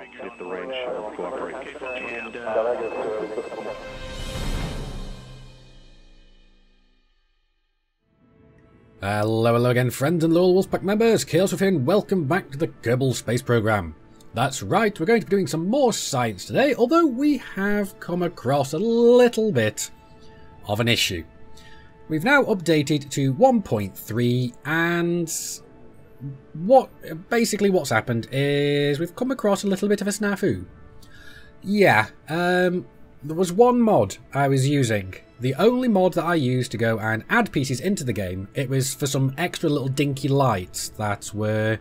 if the range cooperates. And, Hello again, friends and loyal Wolfpack members. Chaos with here, and welcome back to the Kerbal Space Program. That's right, we're going to be doing some more science today, although we have come across a little bit of an issue. We've now updated to 1.3, and what's happened is we've come across a little bit of a snafu. Yeah, there was one mod I was using. The only mod that I used to go and add pieces into the game, it was for some extra little dinky lights that were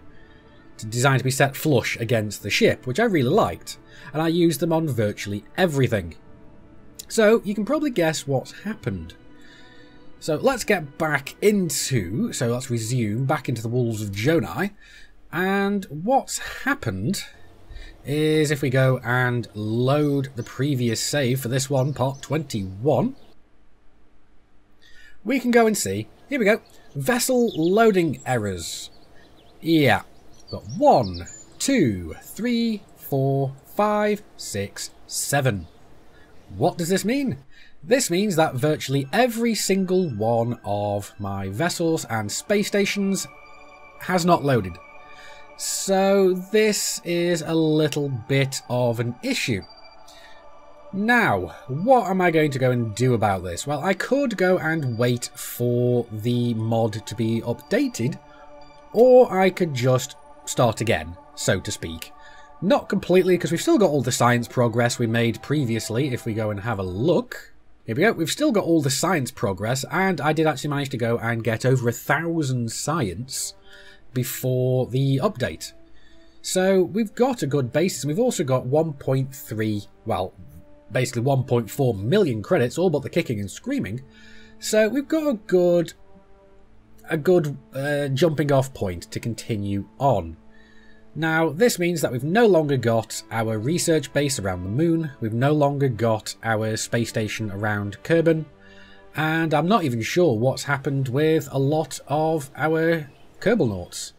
designed to be set flush against the ship, which I really liked, and I used them on virtually everything. So you can probably guess what's happened. So let's get back into, let's resume back into the Wolves of Jonai, and what's happened is if we go and load the previous save for this one, part 21, we can go and see, here we go, vessel loading errors. Yeah, got 1, 2, 3, 4, 5, 6, 7. What does this mean? This means that virtually every single one of my vessels and space stations has not loaded. So this is a little bit of an issue. Now, what am I going to go and do about this? Well, I could go and wait for the mod to be updated, or I could just start again, so to speak. Not completely, because we've still got all the science progress we made previously. If we go and have a look, here we go, we've still got all the science progress, and I did actually manage to go and get over 1,000 science before the update. So we've got a good basis, and we've also got 1.3, well, basically 1.4 million credits, all but the kicking and screaming. So we've got a good jumping off point to continue on. Now this means that we've no longer got our research base around the moon, we've no longer got our space station around Kerbal, and I'm not even sure what's happened with a lot of our Kerbal nauts.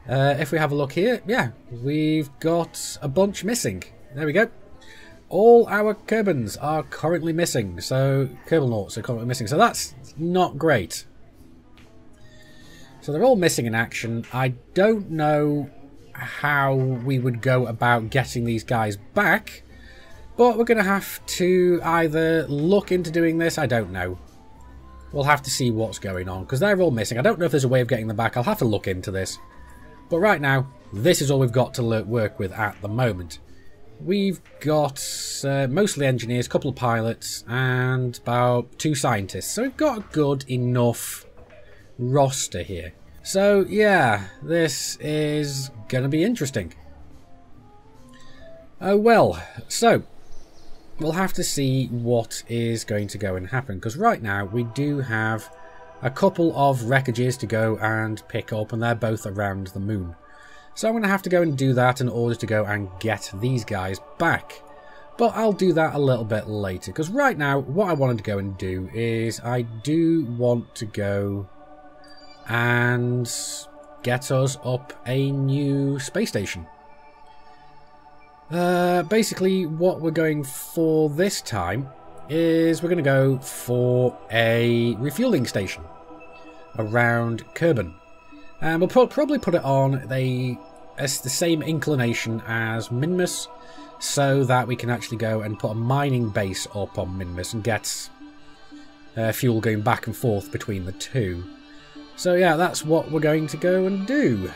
If we have a look here, yeah, we've got a bunch missing. There we go. All our Kerbans are currently missing, so Kerbal nauts are currently missing, so that's not great. So they're all missing in action. I don't know how we would go about getting these guys back, but we're going to have to either look into doing this, I don't know. We'll have to see what's going on, because they're all missing. I don't know if there's a way of getting them back. I'll have to look into this. But right now, this is all we've got to work with at the moment. We've got mostly engineers, a couple of pilots, and about 2 scientists. So we've got a good enough roster here. So yeah, this is going to be interesting. Oh well, so we'll have to see what is going to go and happen, because right now we do have a couple of wreckages to go and pick up, and they're both around the moon. So I'm going to have to go and do that in order to go and get these guys back. But I'll do that a little bit later, because right now what I wanted to go and do is I do want to go and get us up a new space station. Basically what we're going for this time is we're going to go for a refueling station around Kerbal. And we'll probably put it on the same inclination as Minmus, so that we can actually go and put a mining base up on Minmus and get fuel going back and forth between the two. So yeah, that's what we're going to go and do.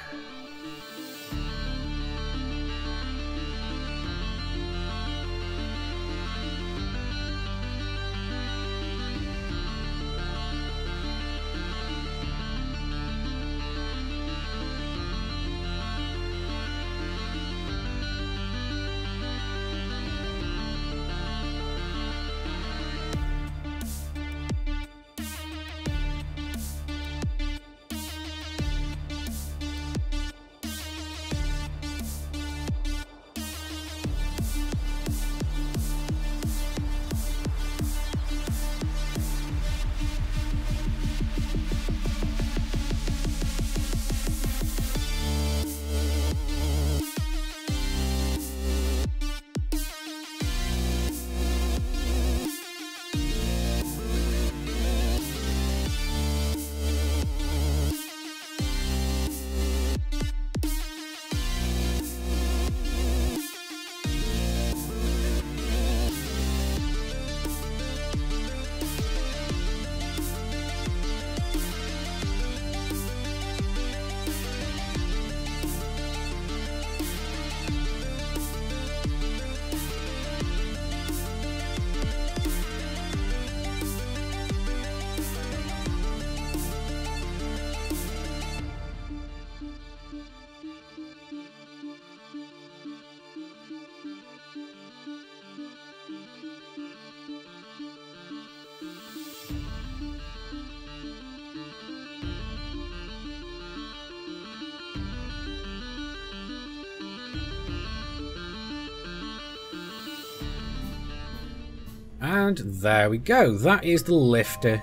And there we go. That is the lifter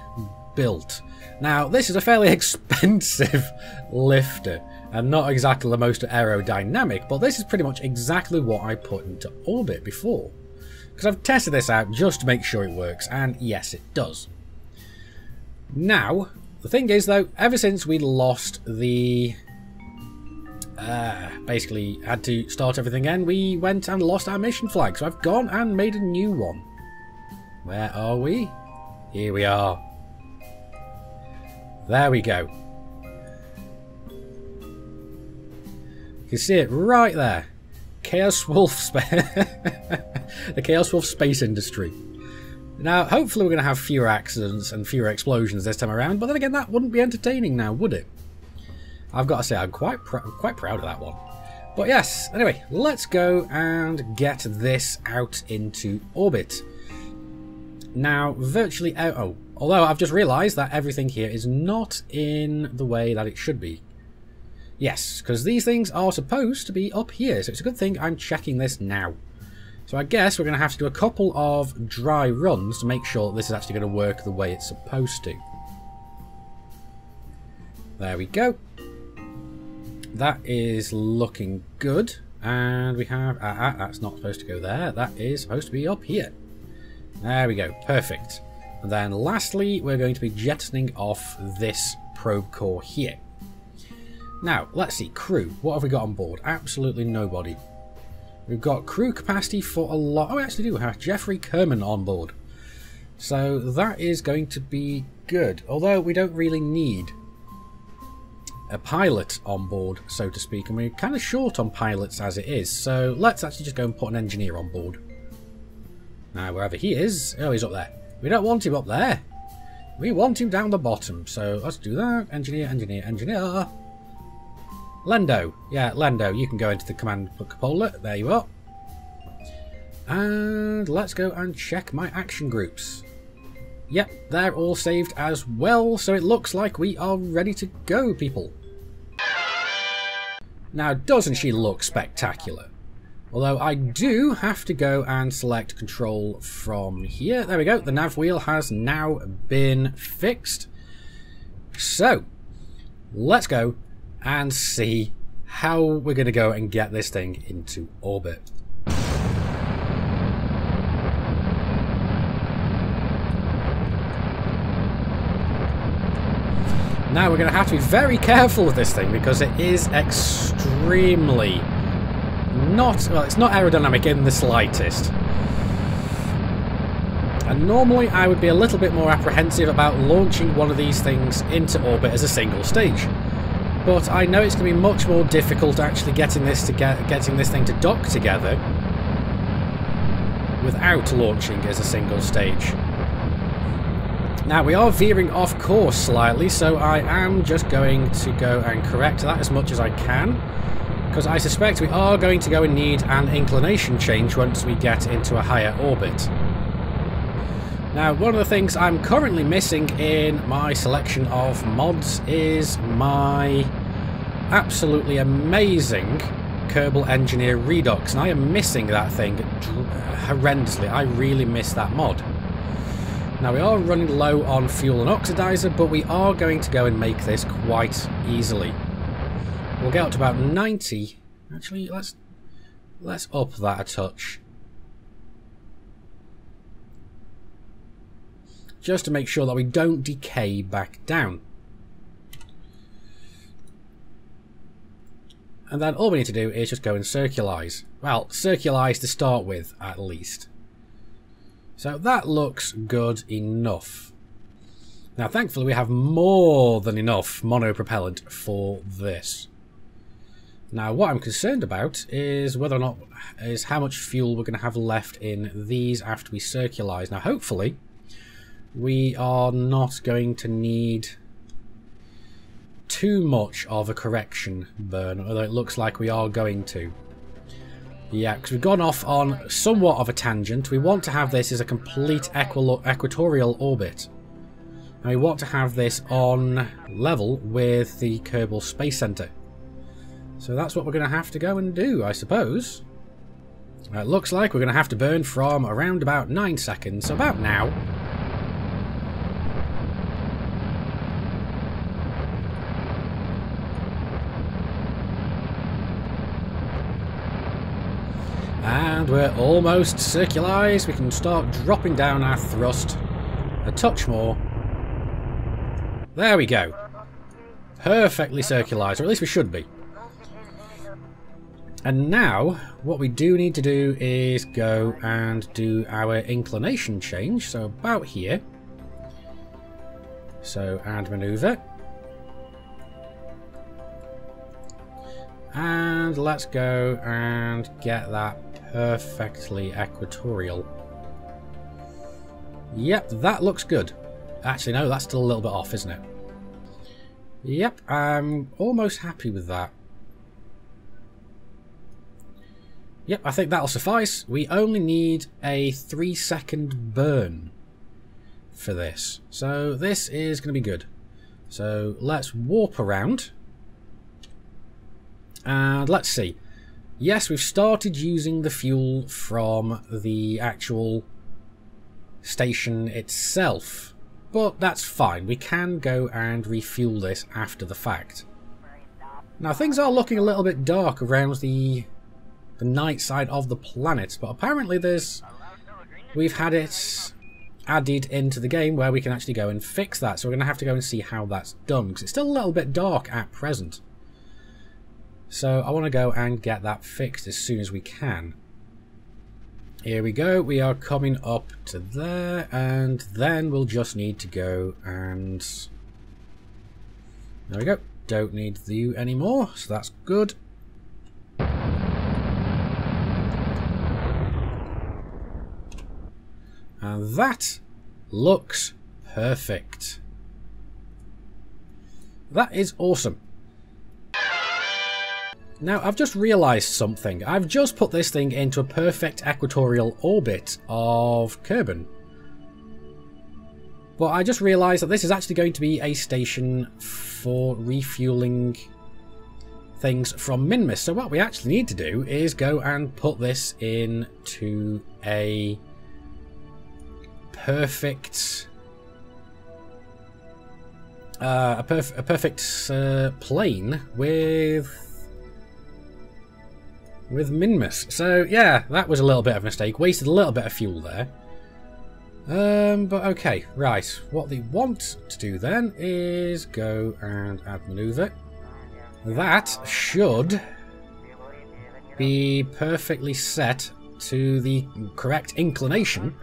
built. Now, this is a fairly expensive lifter, and not exactly the most aerodynamic, but this is pretty much exactly what I put into orbit before. Because I've tested this out just to make sure it works, and yes, it does. Now, the thing is though, ever since we lost the... basically had to start everything again, we went and lost our mission flag, so I've gone and made a new one. Where are we? Here we are. There we go. You can see it right there. Chaos Wolf the Chaos Wolf space industry. Now, hopefully we're going to have fewer accidents and fewer explosions this time around, but then again, that wouldn't be entertaining now, would it? I've got to say, I'm quite proud of that one. But yes, anyway, let's go and get this out into orbit. Now, virtually out... Oh, although I've just realised that everything here is not in the way that it should be. Yes, because these things are supposed to be up here, so it's a good thing I'm checking this now. So I guess we're going to have to do a couple of dry runs to make sure that this is actually going to work the way it's supposed to. There we go. That is looking good. And we have... that's not supposed to go there. That is supposed to be up here. There we go. Perfect. And then lastly, we're going to be jettisoning off this probe core here. Now, let's see. Crew. What have we got on board? Absolutely nobody. We've got crew capacity for a lot. Oh, we actually do have Jeffrey Kerman on board. So that is going to be good. Although we don't really need a pilot on board, so to speak. And we're kind of short on pilots as it is. So let's actually just go and put an engineer on board. Now, wherever he is... Oh, he's up there. We don't want him up there. We want him down the bottom. So let's do that. Engineer, engineer, engineer. Lendo. Yeah, Lendo, you can go into the command cupola. There you are. And let's go and check my action groups. Yep, they're all saved as well, so it looks like we are ready to go, people. Now, doesn't she look spectacular? Although I do have to go and select control from here. There we go, the nav wheel has now been fixed. So, let's go and see how we're going to go and get this thing into orbit. Now we're going to have to be very careful with this thing because it is extremely not, well, it's not aerodynamic in the slightest. And normally I would be a little bit more apprehensive about launching one of these things into orbit as a single stage. But I know it's going to be much more difficult actually getting this thing to dock together without launching as a single stage. Now we are veering off course slightly, so I am just going to go and correct that as much as I can, because I suspect we are going to go and need an inclination change once we get into a higher orbit. Now, one of the things I'm currently missing in my selection of mods is my absolutely amazing Kerbal Engineer Redux, and I am missing that thing horrendously. I really miss that mod. Now, we are running low on fuel and oxidizer, but we are going to go and make this quite easily. We'll get up to about 90. Actually, let's up that a touch. Just to make sure that we don't decay back down. And then all we need to do is just go and circularize. Well, circularize to start with, at least. So that looks good enough. Now, thankfully, we have more than enough monopropellant for this. Now, what I'm concerned about is whether or not is how much fuel we're going to have left in these after we circularize. Now, hopefully, we are not going to need too much of a correction burn, although it looks like we are going to. Yeah, because we've gone off on somewhat of a tangent. We want to have this as a complete equatorial orbit. And we want to have this on level with the Kerbal Space Center. So that's what we're going to have to go and do, I suppose. It looks like we're going to have to burn from around about 9 seconds, so about now. And we're almost circularized. We can start dropping down our thrust a touch more. There we go. Perfectly circularized, or at least we should be. And now, what we do need to do is go and do our inclination change. So about here. So add maneuver. And let's go and get that perfectly equatorial. Yep, that looks good. Actually, no, that's still a little bit off, isn't it? Yep, I'm almost happy with that. Yep, I think that'll suffice. We only need a 3-second burn for this. So this is going to be good. So let's warp around. And let's see. Yes, we've started using the fuel from the actual station itself. But that's fine. We can go and refuel this after the fact. Now things are looking a little bit dark around the night side of the planet, but apparently we've had it added into the game where we can actually go and fix that. So we're going to have to go and see how that's done, because it's still a little bit dark at present. So I want to go and get that fixed as soon as we can. Here we go, we are coming up to there, and then we'll just need to go and... There we go, don't need the view anymore, so that's good. And that looks perfect. That is awesome. Now, I've just realised something. I've just put this thing into a perfect equatorial orbit of Kerbal. But I just realised that this is actually going to be a station for refuelling things from Minmus. So what we actually need to do is go and put this into a perfect... a perfect plane with Minmus. So yeah, that was a little bit of a mistake. Wasted a little bit of fuel there. But okay, right. What they want to do then is go and add maneuver. That should be perfectly set to the correct inclination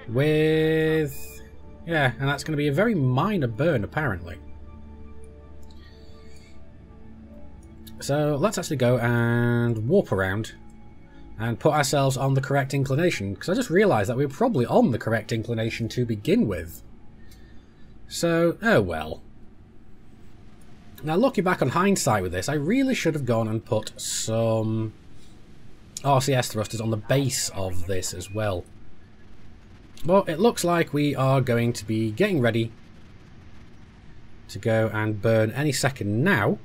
with... Yeah, and that's going to be a very minor burn apparently. So let's actually go and warp around and put ourselves on the correct inclination, because I just realised that we were probably on the correct inclination to begin with. So, oh well. Now looking back on hindsight with this, I really should have gone and put some RCS thrusters on the base of this as well. But it looks like we are going to be getting ready to go and burn any second now.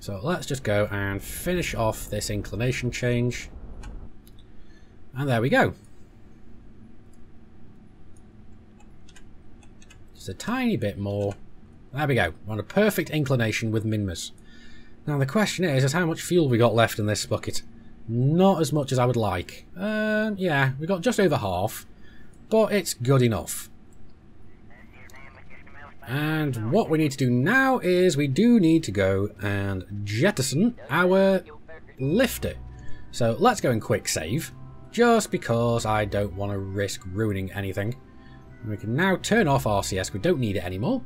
So let's just go and finish off this inclination change. And there we go. Just a tiny bit more. There we go. We're on a perfect inclination with Minmus. Now the question is how much fuel we got left in this bucket. Not as much as I would like. Yeah, we got just over half. But it's good enough. And what we need to do now is we do need to go and jettison our lifter. So let's go and quick save, just because I don't want to risk ruining anything. We can now turn off RCS, we don't need it anymore.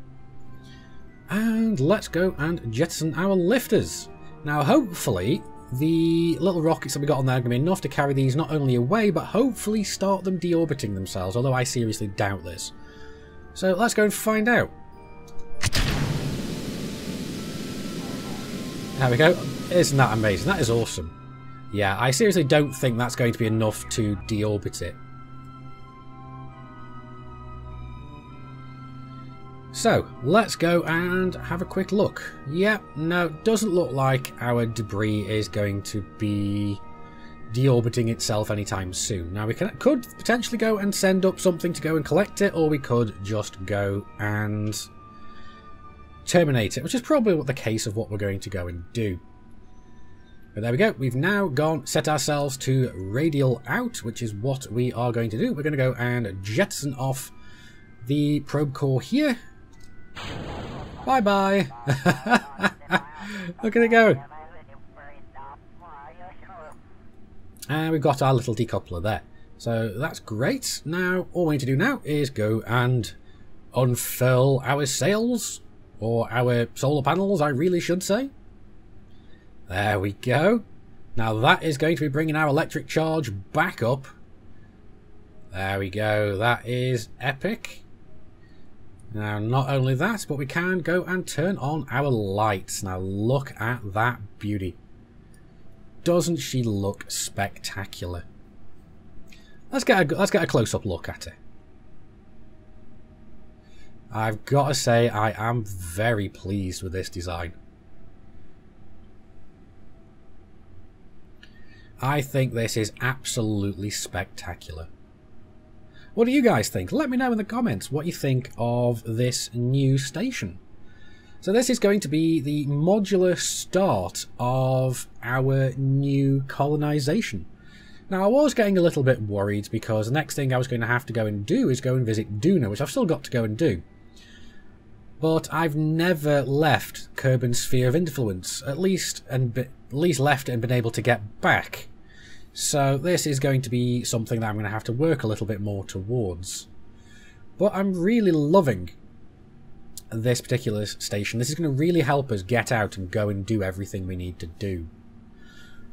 And let's go and jettison our lifters. Now hopefully the little rockets that we got on there are going to be enough to carry these not only away, but hopefully start them deorbiting themselves, although I seriously doubt this. So let's go and find out. There we go. Isn't that amazing? That is awesome. Yeah, I seriously don't think that's going to be enough to deorbit it. So, let's go and have a quick look. Yep, no, doesn't look like our debris is going to be deorbiting itself anytime soon. Now, we could potentially go and send up something to go and collect it, or we could just go and terminate it, which is probably what the case of what we're going to go and do. But there we go. We've now set ourselves to radial out, which is what we are going to do. We're going to go and jettison off the probe core here. Bye-bye. Look at it go. And we've got our little decoupler there. So that's great. Now, all we need to do now is go and unfurl our sails. Or our solar panels, I really should say. There we go. Now that is going to be bringing our electric charge back up. There we go. That is epic. Now, not only that, but we can go and turn on our lights. Now, look at that beauty. Doesn't she look spectacular? Let's get a close-up look at her. I've got to say, I am very pleased with this design. I think this is absolutely spectacular. What do you guys think? Let me know in the comments what you think of this new station. So this is going to be the modular start of our new colonization. Now, I was getting a little bit worried because the next thing I was going to have to go and do is go and visit Duna, which I've still got to go and do. But I've never left Kerbin's sphere of influence, at least left it and been able to get back. So this is going to be something that I'm going to have to work a little bit more towards. But I'm really loving this particular station. This is going to really help us get out and go and do everything we need to do.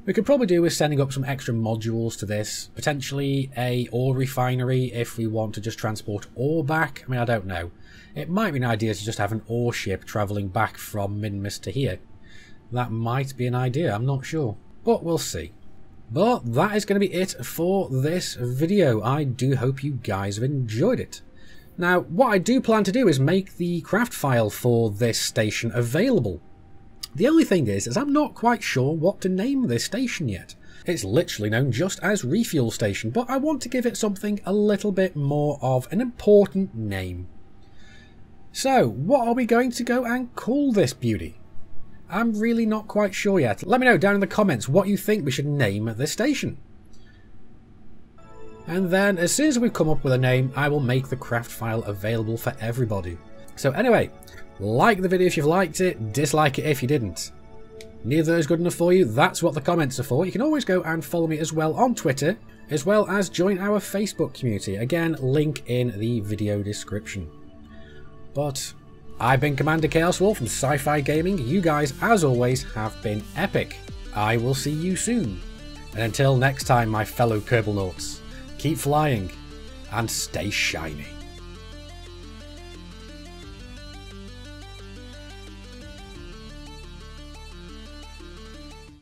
We could probably do with sending up some extra modules to this, potentially a ore refinery if we want to just transport ore back. I mean, I don't know. It might be an idea to just have an ore ship travelling back from Minmus to here. That might be an idea, I'm not sure. But we'll see. But that is going to be it for this video. I do hope you guys have enjoyed it. Now, what I do plan to do is make the craft file for this station available. The only thing is I'm not quite sure what to name this station yet. It's literally known just as Refuel Station, but I want to give it something a little bit more of an important name. So, what are we going to go and call this beauty? I'm really not quite sure yet. Let me know down in the comments what you think we should name this station. And then, as soon as we've come up with a name, I will make the craft file available for everybody. So anyway, like the video if you've liked it, dislike it if you didn't. Neither of those good enough for you, that's what the comments are for. You can always go and follow me as well on Twitter, as well as join our Facebook community. Again, link in the video description. But I've been Commander Chaos Wolf from Sci-Fi Gaming. You guys, as always, have been epic. I will see you soon. And until next time, my fellow Kerbalnauts, keep flying and stay shiny.